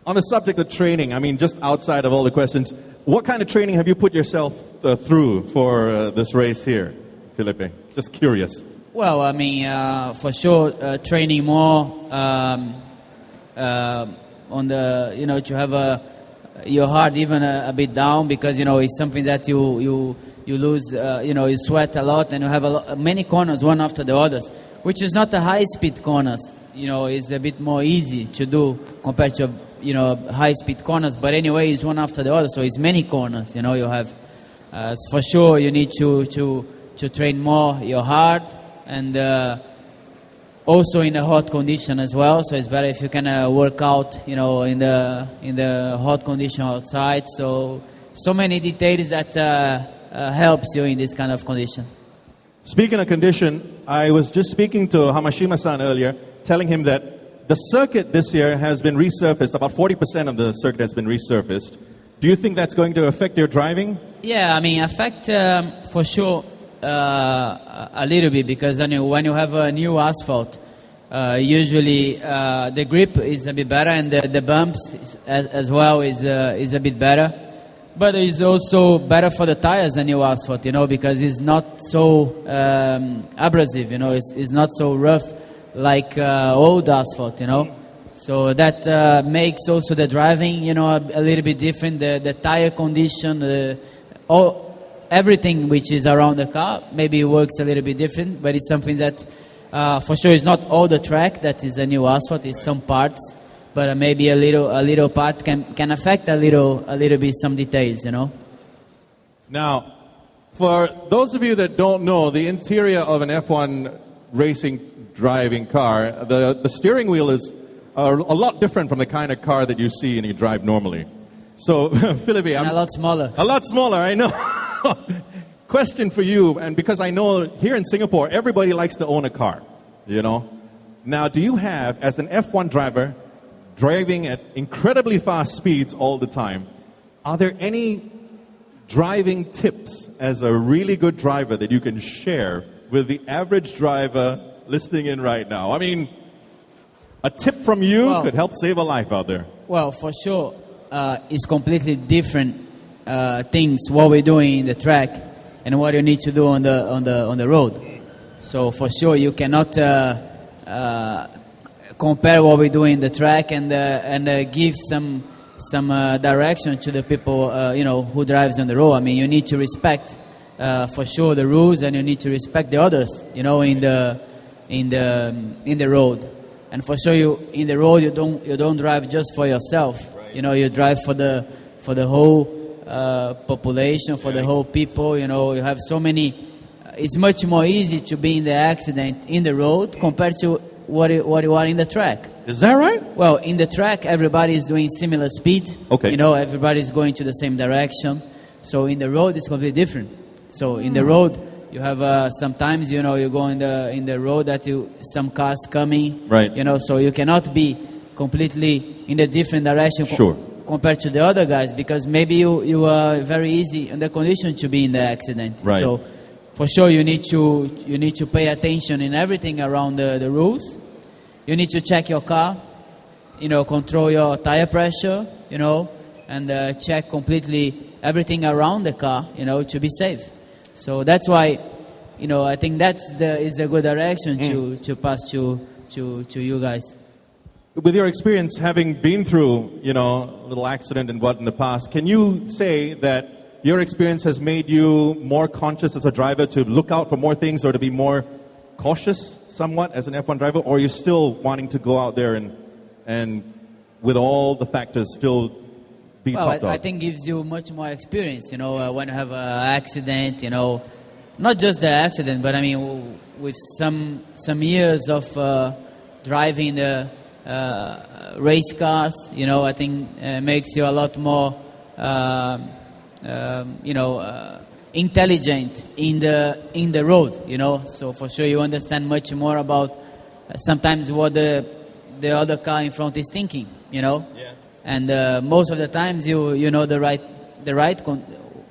On the subject of training, I mean, just outside of all the questions, what kind of training have you put yourself through for this race here, Felipe? Just curious. Well, I mean, for sure, training more on the, to have your heart even a bit down, because, it's something that you lose, you sweat a lot, and you have many corners, one after the others, which is not the high-speed corners. It's a bit more easy to do compared to, high-speed corners. But anyway, it's one after the other, so it's many corners. You have, for sure, you need to train more your heart, and also in a hot condition as well. So it's better if you can work out, in the hot condition outside. So many details that helps you in this kind of condition. Speaking of condition, I was just speaking to Hamashima-san earlier, telling him that the circuit this year has been resurfaced. About 40% of the circuit has been resurfaced. Do you think that's going to affect your driving? Yeah, I mean, affect for sure a little bit, because when you have a new asphalt, usually the grip is a bit better, and the bumps as well is a bit better. But it's also better for the tires than new asphalt, because it's not so abrasive, it's not so rough like old asphalt, So that makes also the driving, a little bit different. The tire condition, everything which is around the car maybe works a little bit different, but it's something that for sure is not all the track that is a new asphalt, it's some parts. But maybe a little part can affect a little bit some details, Now, for those of you that don't know, the interior of an F1 racing driving car, the steering wheel is a lot different from the kind of car that you see and you drive normally. So, Felipe, a lot smaller. A lot smaller, I know. Question for you, and because I know here in Singapore, everybody likes to own a car, Now, do you have, as an F1 driver, driving at incredibly fast speeds all the time, are there any driving tips as a really good driver that you can share with the average driver listening in right now? I mean, a tip from you could help save a life out there. Well, for sure, it's completely different things what we're doing in the track and what you need to do on the road. So for sure, you cannot compare what we do in the track and give some direction to the people who drives on the road. I mean, you need to respect for sure the rules, and you need to respect the others in the road. And for sure, in the road you don't drive just for yourself. Right. You drive for the whole population, for the whole people. You have so many. It's much more easy to be in the accident in the road compared to what you are in the track. Is that right? Well, in the track, everybody is doing similar speed. Okay. Everybody is going to the same direction. So in the road, it's completely different. So in the road, you have sometimes, you go in the road that some cars coming. Right. So you cannot be completely in a different direction. Sure. Compared to the other guys, because maybe you are very easy in the condition to be in the accident. Right. So for sure, you need to pay attention in everything around the rules. You need to check your car, control your tire pressure, and check completely everything around the car, to be safe. So that's why, I think is the good direction to pass to you guys. With your experience, having been through, a little accident and what in the past, can you say that your experience has made you more conscious as a driver to look out for more things or to be more cautious somewhat as an F1 driver? Or are you still wanting to go out there and with all the factors still be top dog? I think it gives you much more experience, when you have an accident, not just the accident, but I mean with some years of driving the race cars, I think makes you a lot more intelligent in the road, So for sure you understand much more about sometimes what the other car in front is thinking, Yeah. And most of the times you know the right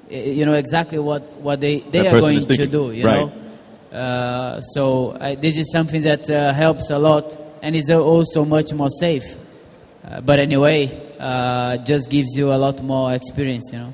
exactly what they are going to do, right. So this is something that helps a lot, and is also much more safe. But anyway, just gives you a lot more experience, you know.